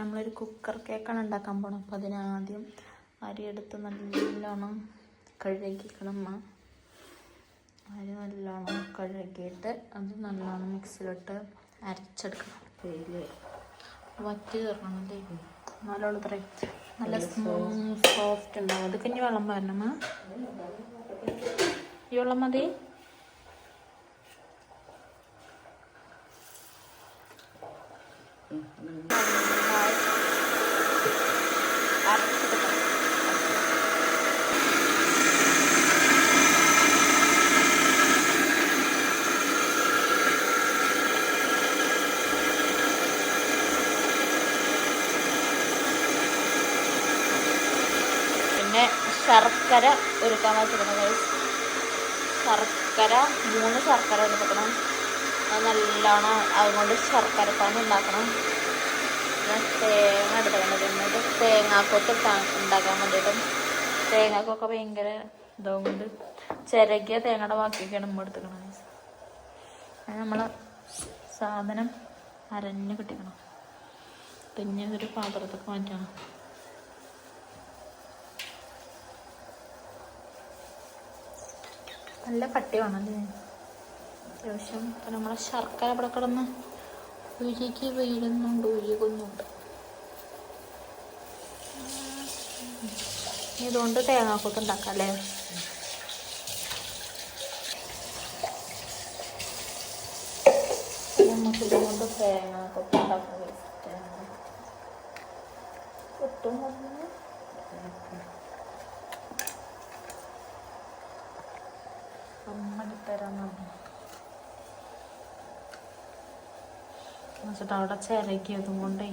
നമ്മളൊരു കുക്കർ കേക്കാണ് ഉണ്ടാക്കാൻ പോകണം. അപ്പോൾ അതിനാദ്യം അരി എടുത്ത് നല്ലോണം കഴുകിക്കണം. അരി നല്ലോണം കഴുകിയിട്ട് അത് നല്ലോണം മിക്സിയിലിട്ട് അരച്ചെടുക്കണം. വറ്റി തീർക്കണം അല്ലേ, നല്ലോണം ഇത്രയും നല്ല സോഫ്റ്റ് ഉണ്ടാവും. അത് കഴിഞ്ഞ് വെള്ളം വരണം. ഈ വെള്ളം മതി. പിന്നെ ശർക്കര ഒരുക്കാൻ വെച്ചിട്ടുണ്ട്. ശർക്കര 3 ശർക്കര എടുക്കണം. അത് നല്ലോണം അതുകൊണ്ട് ശർക്കര പാനി ഉണ്ടാക്കണം. പിന്നെ തേങ്ങ എടുക്കണം. എന്നിട്ട് തേങ്ങാക്കൊത്ത് ഉണ്ടാക്കാൻ വേണ്ടിയിട്ടും തേങ്ങാക്കൊക്കെ ഭയങ്കര ഇതാവുകൊണ്ട് ചിരകിയ തേങ്ങയുടെ ബാക്കിയൊക്കെയാണ് നമ്മൾ എടുത്തുക്കണം. അത് നമ്മൾ സാധനം അരഞ്ഞ് കിട്ടിക്കണം. പിന്നെ ഇതൊരു പാത്രത്തൊക്കെ മാറ്റണം. നല്ല കട്ടി വേണമല്ലേ അത്യാവശ്യം. ഇപ്പം നമ്മളെ ശർക്കര ഇവിടെ കിടന്ന് ഉരുകുന്നുണ്ട്. ഇതുകൊണ്ട് തേങ്ങാക്കൊത്ത് ഉണ്ടാക്കാം അല്ലേ. നമുക്ക് ഇതുകൊണ്ട് തേങ്ങാക്കൊത്ത് ഉണ്ടാക്കാൻ ഒട്ടും എന്നിട്ട് അവിടെ ചിരകിയതും കൊണ്ടേ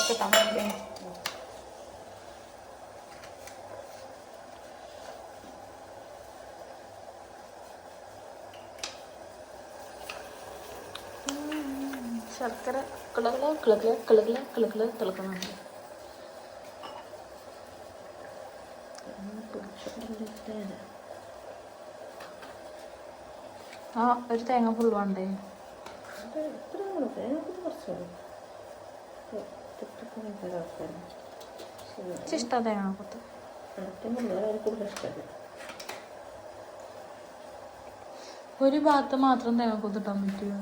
കിട്ടാൻ വേണ്ടി ശർക്കര തിളക്കുന്നുണ്ട്. ആ ഒരു തേങ്ങ ഫുൾ വേണ്ടേ? ഇഷ്ടം തേങ്ങാക്കൊത്ത്. ഒരു ഭാഗത്ത് മാത്രം തേങ്ങാക്കൊത്ത് ഇട്ടാൻ പറ്റുമോ?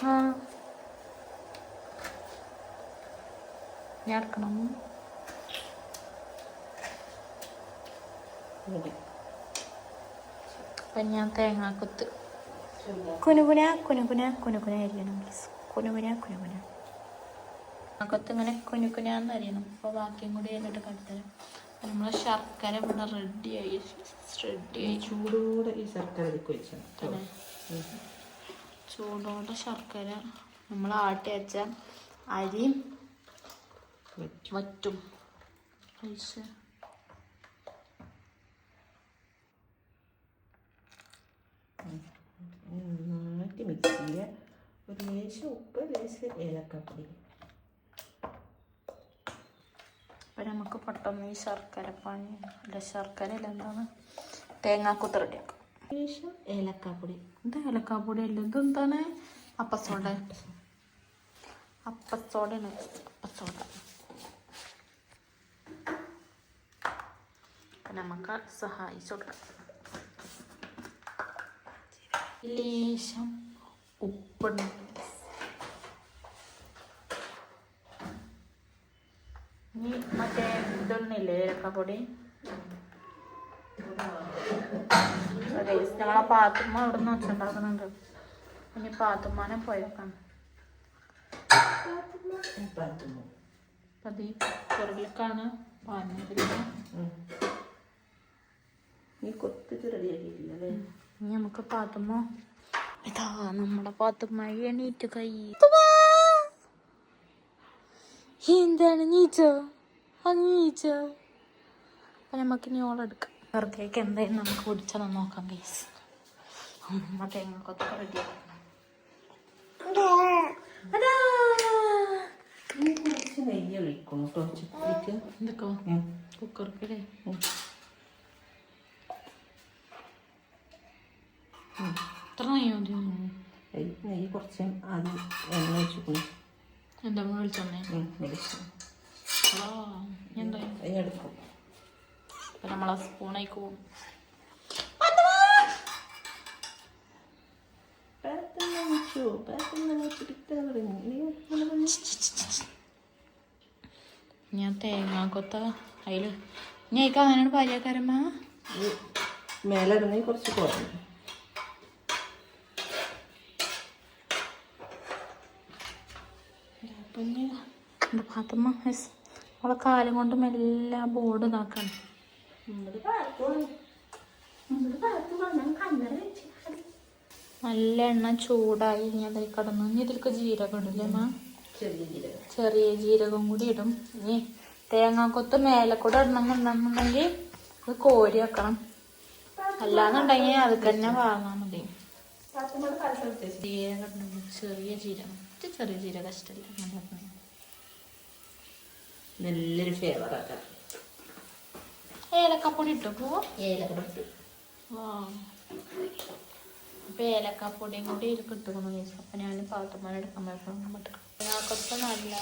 ആ ഞാൻ എടുക്കണം. അപ്പം ഞാൻ തേങ്ങാക്കൊത്ത് കുനുകുന അരിയണം. തേങ്ങാക്കൊത്ത് ഇങ്ങനെ കുനുകുനാന്ന് അരിയണം. അപ്പോൾ ബാക്കിയും കൂടി കഴിഞ്ഞിട്ട് കടുത്തരാം. നമ്മളെ ശർക്കര ഇവിടെ റെഡിയായി. ചൂടോടെ ഈ ശർക്കര ചൂടോടെ ശർക്കര നമ്മൾ ആട്ടി വെച്ച അരിയും വറ്റും നന്നായിട്ട് മിക്സ് ചെയ്യുക. ഒരു ലേശം ഉപ്പ്, ലേശം ഏലക്കാപ്പൊടി. അപ്പം നമുക്ക് പെട്ടെന്ന് ഈ ശർക്കര പാനി അല്ല ശർക്കര അല്ല എന്താണ് തേങ്ങാക്കൊത്ത് റെഡിയാക്കാം. ലേശം ഏലക്കാപ്പൊടി. എന്താ ഏലക്കാപ്പൊടി അല്ല ഇതെന്താണ്? അപ്പസോഡ. അപ്പസോഡയാണ്. അപ്പസോഡ നമുക്ക് സഹായിച്ചു കൊടുക്കാം. ലേശം ഉപ്പുണ്ട്. ഇനി മറ്റേ ഇതൊന്നില്ലേ ഏലക്കാപ്പൊടി. നമ്മളെ പാത്തുമ്മ അവിടെ നിന്ന് വെച്ചുണ്ടാക്കുന്നുണ്ട്. ഇനി പാത്തുമ്മാനെ പോയേക്കാം. പതി പുറകിലേക്കാണ് പാഞ്ഞതിലേക്ക്. ഈ കൊത്തിട്ട് റെഡിയാക്കിയിട്ടില്ല അല്ലേ? ഇനി നമുക്ക് പാത്തുമ്മ ഇതാ നമ്മുടെ പാത്തുമ്മ എണീറ്റ് കൈ എന്താണ് നീച്ചോ നീച്ചോ. അപ്പം നമുക്ക് ഇനി ഓളെടുക്കാം. വെറുതേക്ക് എന്തായാലും നമുക്ക് കുടിച്ചതെന്ന് നോക്കാം ഗൈസ്. അമ്മ തേങ്ങക്കൊക്കെ റെഡിയാക്കണം. നെയ്യ് ഒഴിക്കണം കേട്ടോ ചിക്കനിക്ക്. എന്തൊക്കെ കുക്കർക്ക് എത്ര നെയ്യോ നെയ്യ് കുറച്ച് ആദ്യം എണ്ണ ഒഴിച്ചിക്കണം. എന്താ വിളിച്ചോണ്ടേ എടുക്കും. അപ്പം നമ്മളെ സ്പൂണായിക്ക് പോകും. ഞാൻ തേങ്ങാക്കൊത്ത അതിൽ ഇനി അയക്കാൻ അങ്ങനെയാണ് പാചകക്കാരമ്മ മേലെ ഇടുന്നെങ്കിൽ കുറച്ച് കുറഞ്ഞു. പിന്നെ എൻ്റെ പാത്തമ്മ അവളെ കാലം കൊണ്ട് മെല്ലെ ബോർഡ് ഇതാക്കണം. നല്ല എണ്ണ ചൂടായി ഇനി അതിൽ കിടന്നു. ഇനി ഇതിലേക്ക് ജീരകം ഇടില്ലേ അമ്മ? ചെറിയ ജീരകം കൂടി ഇടും. ഇനി തേങ്ങാക്കൊത്ത് മേലെ കൂടെ ഇടണമെന്നുണ്ടെന്നുണ്ടെങ്കിൽ ഇത് കോരി വെക്കണം. അല്ലാന്നുണ്ടെങ്കിൽ അത് തന്നെ വാങ്ങാൻ മതി. ജീരകം ഇടണം, ചെറിയ ജീരകം. ചെറിയ ജീരകം ഇഷ്ടമല്ല. നല്ലൊരു ഫ്ലേവറാക്കാം. ഏലക്കപ്പൊടി ഇട്ടു പോവോ? ഏലക്കപ്പൊടി. അപ്പം ഏലക്കപ്പൊടിയും കൂടി ഇതിൽ കിട്ടുന്നു കേസ്. അപ്പം ഞാൻ പാത്തുമ്മാനെ എടുക്കാൻ പറ്റും. ഞങ്ങൾക്കൊക്കെ നല്ല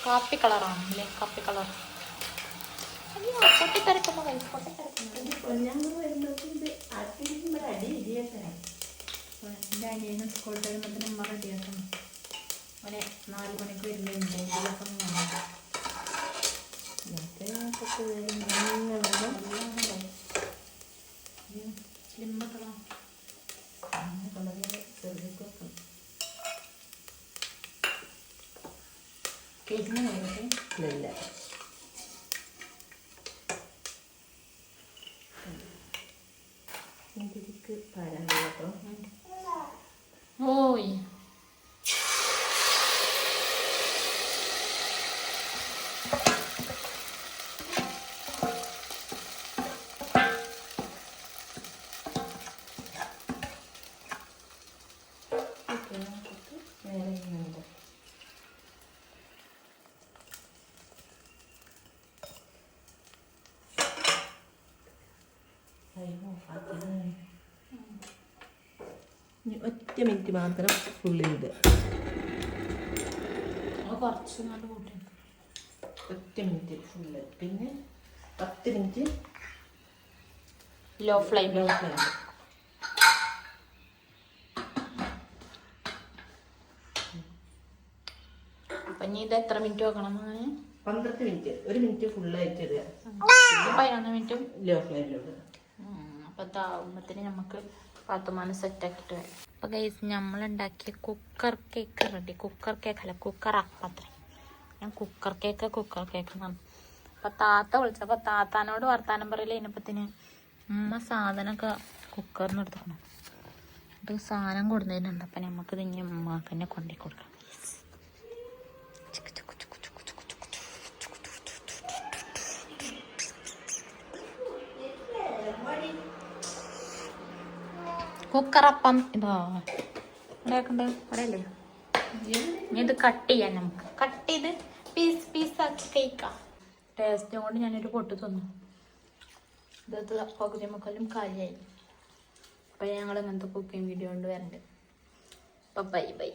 കാപ്പി കളറാണ് അല്ലേ? കാപ്പി കളർ പൊട്ടിത്തെരക്കുമ്പോൾ കൈസ് പൊട്ടിത്തെരക്കുന്നു. എൻ്റെ അനിയനും സ്കൂളിൽ വരുമ്പോഴത്തേനും അമ്മ റെഡിയാക്കണം. അവനെ 4 മണിക്ക് വരുമ്പോഴുണ്ട് സ്ലിമ്മക്കണം. കേക്കിന് ഇല്ല ഇതിലേക്ക് പാരാൻ കേട്ടോ. ഓയ് ഒറ്റ മിനിറ്റ് മാത്രം ഫുള്ള് ചെയ്ത് കുറച്ച് നല്ല കൂട്ടി. ഒറ്റ മിനിറ്റ് ഫുള്ള്. പിന്നെ 10 മിനിറ്റ് ലോ ഫ്ലെയിം. അപ്പം ഇനി ഇത് എത്ര മിനിറ്റ് വെക്കണം? 12 മിനിറ്റ്. 1 മിനിറ്റ് ഫുള്ളായിട്ട് ഇടുക. 11 മിനിറ്റും ലോ ഫ്ലെയിമിലിടുക. അപ്പം ഇതാവുമ്പത്തിന് നമുക്ക് പാത്തുമാനം സെറ്റാക്കിയിട്ട് വരാം. അപ്പം ഗൈസ് നമ്മളുണ്ടാക്കിയ cooker cake ready. Cooker cake അല്ല, കുക്കർ അപ്പത്രേ. ഞാൻ കുക്കർ കേക്ക് എന്നാണ്. അപ്പം താത്ത വിളിച്ചപ്പോൾ താത്താനോട് വർത്താനം പറയില്ല. ഇതിനപ്പത്തിന് ഉമ്മ സാധനമൊക്കെ കുക്കറിന് എടുക്കണം. അത് സാധനം കൊടുന്നതിനുണ്ട്. അപ്പം നമുക്കിത് ഇനി ഉമ്മക്ക് തന്നെ കൊണ്ടു കൊടുക്കണം. കുക്കറപ്പം ഇതാ ഉണ്ടാക്കണ്ട് പറയല്ലേ. ഇനി ഇത് കട്ട് ചെയ്യാൻ നമുക്ക് കട്ട് ചെയ്ത് പീസാക്കി കഴിക്കാം. ടേസ്റ്റും കൊണ്ട് ഞാനൊരു പൊട്ട് തന്നു. ഇത് പകുതി മുക്കാലും കാര്യമായി. അപ്പം ഞങ്ങൾ ഇങ്ങനത്തെ കുക്കിംഗ് വീഡിയോ കൊണ്ട് വരണ്ട്. അപ്പം ബൈ.